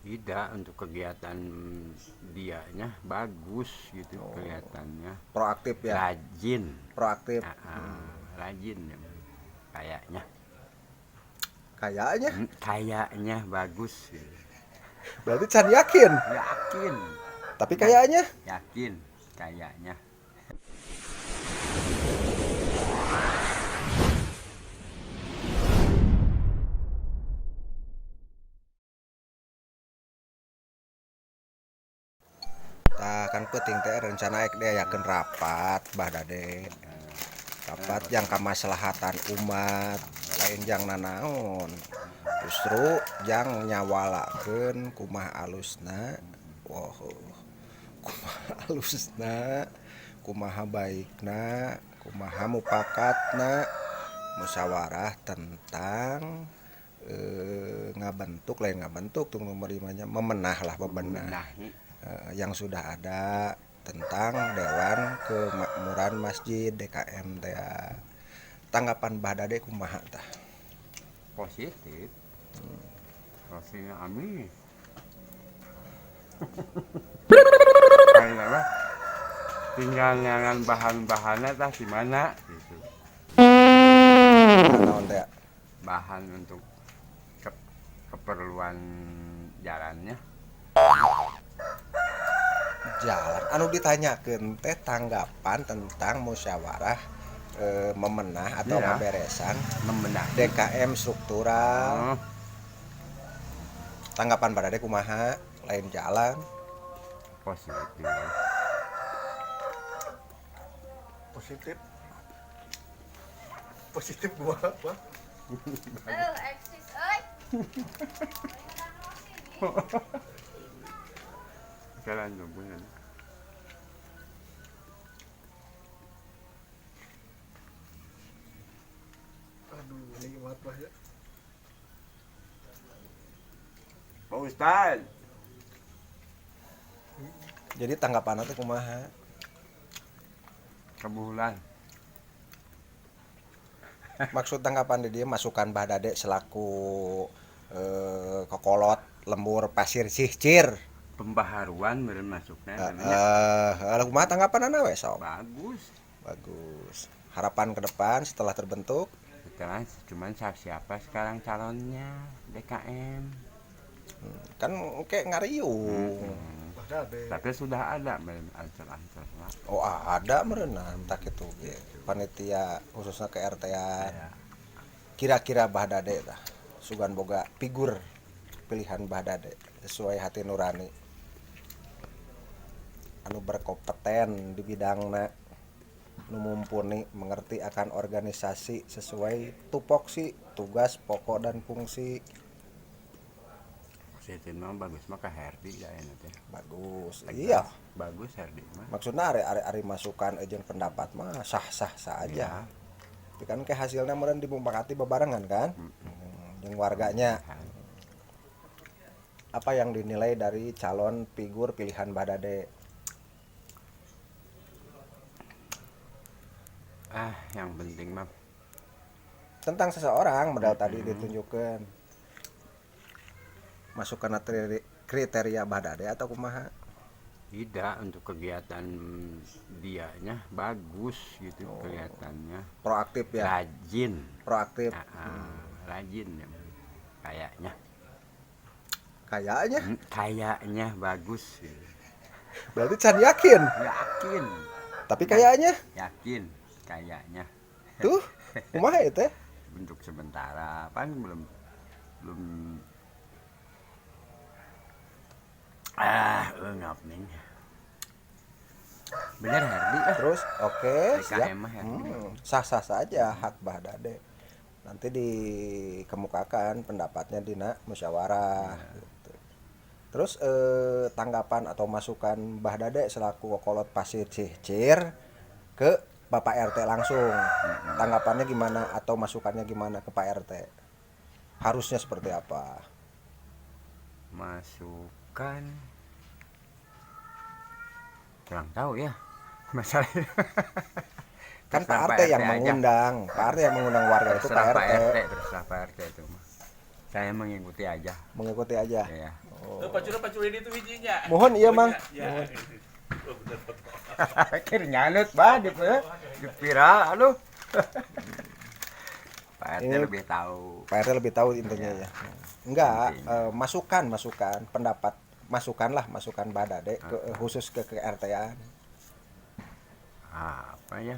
Tidak, untuk kegiatan dianya bagus gitu kelihatannya. Proaktif ya, Rajin. proaktif. Rajin ya, kayaknya. Kayaknya Kayaknya bagus gitu. berarti can yakin, Yakin. tapi Dan kayaknya yakin kayaknya. tah kan penting teh rencana ek dia yakin rapat Bahdade, rapat yang kamaslahatan umat lain jang nanaon, justru jang nyawalakeun kumaha alusna. Wow, kumaha alusna, kumaha baikna, kumaha mupakatna, musyawarah tentang ngabentuk lain ngabentuk tuh memerimanya memenah lah bebenah Membenahi. yang sudah ada tentang Dewan Kemakmuran Masjid DKM teh. Tanggapan Bahdade kumaha tah? Positif. Rasanya amin. Karena apa? Tinggal nyangan bahan-bahannya tah gimana gitu. Naon teh? Bahan untuk keperluan jalannya. Jalan anu ditanyakeun teh tanggapan tentang musyawarah memenah atau Iya. ngaberesan Membenahi. DKM struktural. Oh, Tanggapan Bahdade kumaha? Lain jalan. positif. Positif. Positif gua apa? Eksis, oi. Jalan bulan. Aduh, nikmat mah ya. Pak Ustad. Jadi tanggapan teh kumaha? Kebulan. Maksud tanggapan di dia masukan Bahdade selaku kokolot lembur pasir cihcir. Pembaharuan meureun masuknya Kumaha tanggapan anda we sok? bagus. Bagus. Harapan ke depan setelah terbentuk Setelah cuman siapa sekarang calonnya DKM. kan kayak ngariung. Tapi sudah ada ancur-ancur. Oh ada merenang tak itu panitia khususnya ke RT-an. Ya. Kira-kira Bahdade tah sugan boga figur pilihan Bahdade sesuai hati nurani anu berkompeten di bidangna, nu mumpuni mengerti akan organisasi sesuai tupoksi tugas pokok dan fungsi. Positif mah bagus mah ka Herdi ya enak teh. Bagus. Tegas. Iya, Bagus Herdi mah. maksudnya ari masukan jeung pendapat mah sah-sah saja. Ya. Tapi kan ke hasilnya meureun dipupakati bebarengan kan jeung warganya. Apa yang dinilai dari calon figur pilihan Bahdade? Yang penting mah Tentang seseorang modal tadi ditunjukkan masukan kriteria Bahdade atau kumaha? tidak, untuk kegiatan dianya bagus gitu kelihatannya. Proaktif ya, Rajin. proaktif. Rajin ya. Kayaknya. Kayaknya Kayaknya bagus gitu. berarti can yakin, Yakin. tapi kayaknya Yakin kayaknya. tuh kumaha itu teh? Untuk sementara kan belum ngap nih. Bener Herdi Terus oke, siap. DKM mah Herdi. Sah-sah saja hak Bahdade. Nanti dikemukakan pendapatnya dina musyawarah gitu. Terus tanggapan atau masukan Bahdade selaku kokolot pasir cihcir ke Bapak RT langsung. Tanggapannya gimana atau masukannya gimana ke Pak RT? Harusnya seperti apa? Masukan kurang tahu ya masalahnya. Kan Pak RT yang mengundang, Pak RT yang mengundang warga itu Pak RT. Terserah Pak RT itu mah. Saya mengikuti aja. Mengikuti aja. Ya. Pacurin itu bijinya. Mohon iya, Mang. Ya. Oh, bener, Pak. Akhir nyanut bah di pira, aduh. Pak RT Ini- lebih tahu. Pak RT lebih tahu intinya ya. Enggak, Intinya. masukan pendapat, masukan Badade khusus ke RT-an. Apa ya?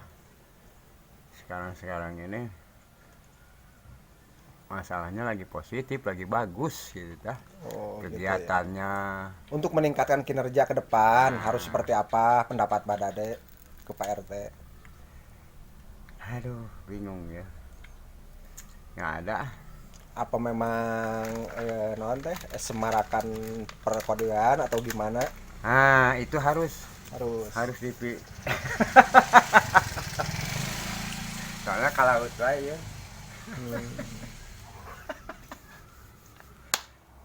Sekarang ini masalahnya lagi positif, lagi bagus gitu dah. Oh, gitu ya. Kegiatannya. Untuk meningkatkan kinerja ke depan harus seperti apa pendapat Badade ke Pak RT? Aduh, bingung ya. Nggak ada. Apa memang non teh semarakan perkodean atau gimana? Nah, itu harus Harus dipi. Soalnya kalau itu ya.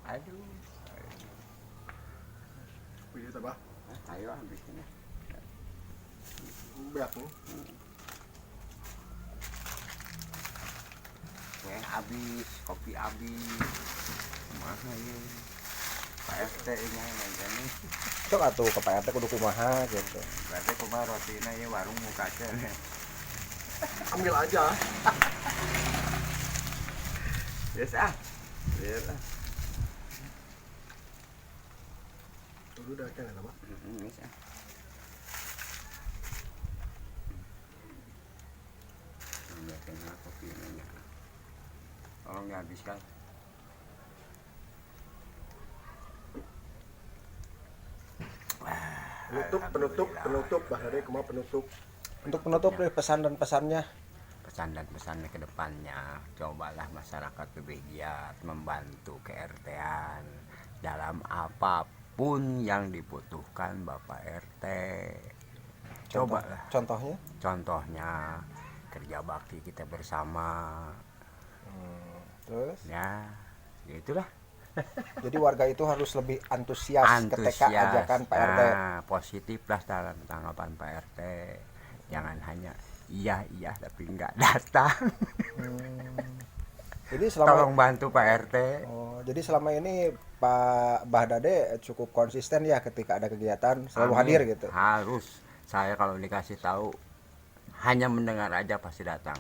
Aduh. Video apa? Ayo habis ini. Beak nih. Teh habis, kopi habis. Kumaha ya. Pak RT nya ini. cok atuh ke Pak RT kudu kumaha gitu. Berarti kumaha rotina ya warung muka cenah. Ambil aja. Biasa. Biasa. Dulu udah kan apa? Biasa. Biasanya kopi nya. Tolong dihabiskan. Penutup, Badade kemana penutup? Untuk penutup nih pesan dan pesannya. Pesan dan pesannya ke depannya, cobalah masyarakat lebih giat membantu ke-RT-an dalam apapun yang dibutuhkan Bapak RT. Cobalah. Contohnya? Contohnya kerja bakti kita bersama. Terus Ya, itulah. jadi warga itu harus lebih antusias ketika ajakan Pak RT. Nah, positif lah dalam tanggapan Pak RT. Jangan hanya iya tapi nggak datang. Jadi selama Tolong bantu Pak RT. jadi selama ini Pak Bahdade cukup konsisten ya ketika ada kegiatan selalu Amin. hadir gitu. Harus. Saya kalau dikasih tahu hanya mendengar aja pasti datang.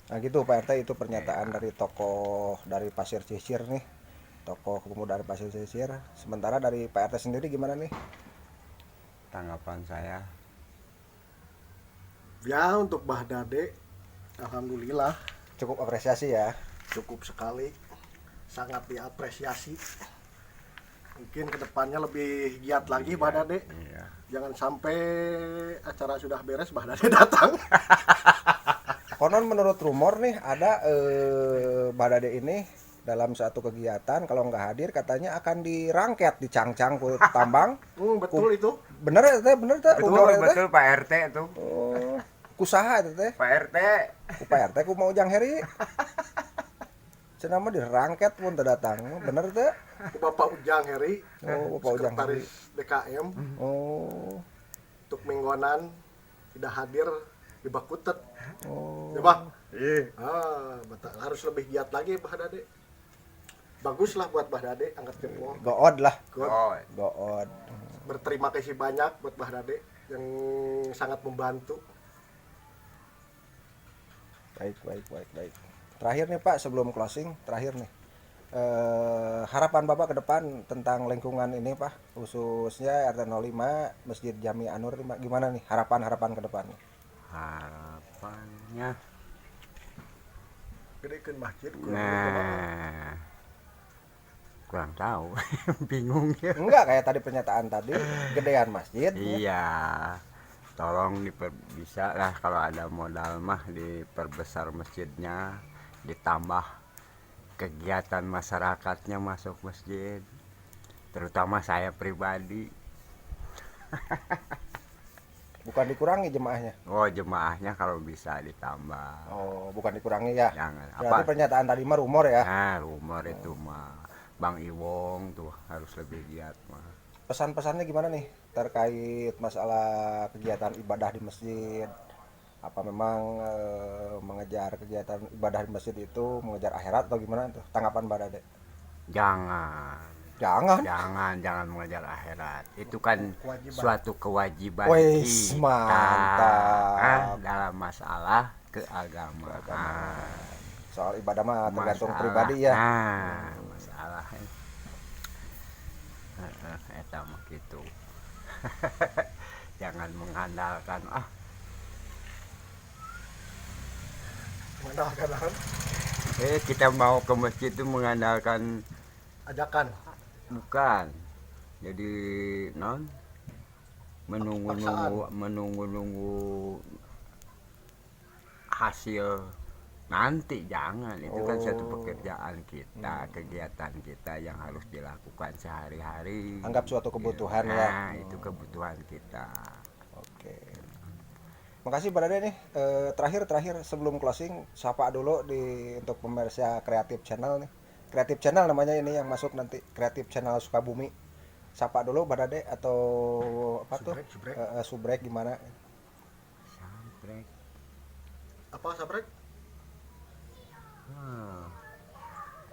Nah gitu Pak RT, itu pernyataan dari tokoh dari Pasir Sisir nih, tokoh pemuda dari Pasir Sisir. Sementara dari Pak RT sendiri gimana nih? Tanggapan saya Ya untuk Badade, alhamdulillah Cukup apresiasi ya. cukup sekali, sangat diapresiasi. Mungkin kedepannya lebih giat lagi Badade. iya. Jangan sampai acara sudah beres Badade datang. Konon menurut rumor nih ada Bahdade ini dalam suatu kegiatan kalau nggak hadir katanya akan dirangket, dicangcang ku tambang. Betul itu. Bener ya teh, bener teh rumor ya teh. Betul Pak RT tuh. Oh, kusaha itu teh? Pak RT. Ku Pak RT ku mau Ujang Heri. Cenah mah dirangket pun teu datang. Bener teh? Bapak Ujang Heri, Oh, Bapak Ujang Heri. Sekretaris DKM, Oh. untuk mingguanan tidak hadir dibakutet. Oh. Ya, Pak. Iya. Betul. Harus lebih giat lagi Badade. Baguslah buat Badade, angkat jempol. Good lah. Good. Oh, Good. Berterima kasih banyak buat Badade yang sangat membantu. Baik. Terakhir nih Pak, sebelum closing, terakhir nih. Harapan Bapak ke depan tentang lingkungan ini Pak, khususnya RT 05 Masjid Jami Anur gimana nih harapan ke depan? harapannya. Gedekeun masjid Nah, kurang tahu. Bingung ya. Enggak kayak tadi pernyataan tadi, gedean masjid. Iya, tolong bisa lah kalau ada modal mah diperbesar masjidnya, ditambah kegiatan masyarakatnya masuk masjid, terutama saya pribadi. Bukan dikurangi jemaahnya. Oh, jemaahnya kalau bisa ditambah. Oh, bukan dikurangi ya. Jangan Berarti apa? pernyataan tadi mah rumor ya. Nah, rumor itu mah Bang Iwong tuh harus lebih giat mah. Pesan-pesannya gimana nih terkait masalah kegiatan ibadah di masjid? Apa memang mengejar kegiatan ibadah di masjid itu mengejar akhirat atau gimana tuh tanggapan Badade? Jangan. Jangan. Jangan mengejar akhirat. Itu kan Kewajiban. suatu kewajiban Wes, kita mantap. dalam masalah keagamaan. Soal ibadah mah tergantung Masalah, pribadi ya. Masalah eta mah gitu. Jangan mengandalkan Mengandalkan naon? kita mau ke masjid itu mengandalkan Ajakan. bukan. Jadi menunggu hasil nanti, jangan. Itu kan suatu pekerjaan kita, kegiatan kita yang harus dilakukan sehari-hari. Anggap suatu kebutuhan ya. Nah, itu kebutuhan kita. Oke. Makasih Pak Dade nih. Terakhir sebelum closing, sapa dulu untuk pemirsa Kreatif Channel nih. Kreatif Channel namanya ini yang masuk nanti, Kreatif Channel Sukabumi. Sapa dulu Pak Dade atau apa tuh? Subrek. Subrek gimana? Sampai. Apa sabrek?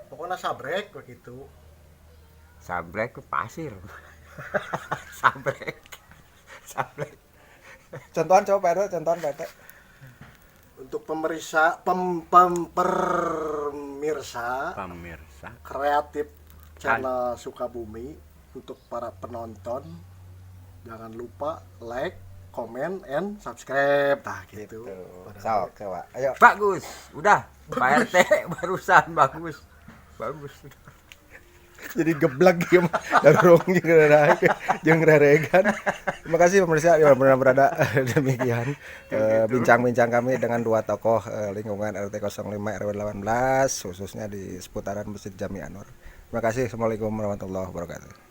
Pokoknya sabrek begitu. Sabrek ke pasir. Sabrek. Contohan coba Pak RT, contohan Pak RT. Untuk pemirsa Kreatif Channel Sukabumi, untuk para penonton jangan lupa like, comment, and subscribe. Nah gitu. Sok, Pak. Ayo. Bagus. Udah. Pak RT barusan bagus. Jadi geblak gitu darung jeung reregan. Terima kasih pemirsa yang pernah berada demikian bincang-bincang kami dengan dua tokoh lingkungan RT 05 RW 18 khususnya di seputaran Masjid Jami Anwar. Terima kasih. Assalamualaikum warahmatullahi wabarakatuh.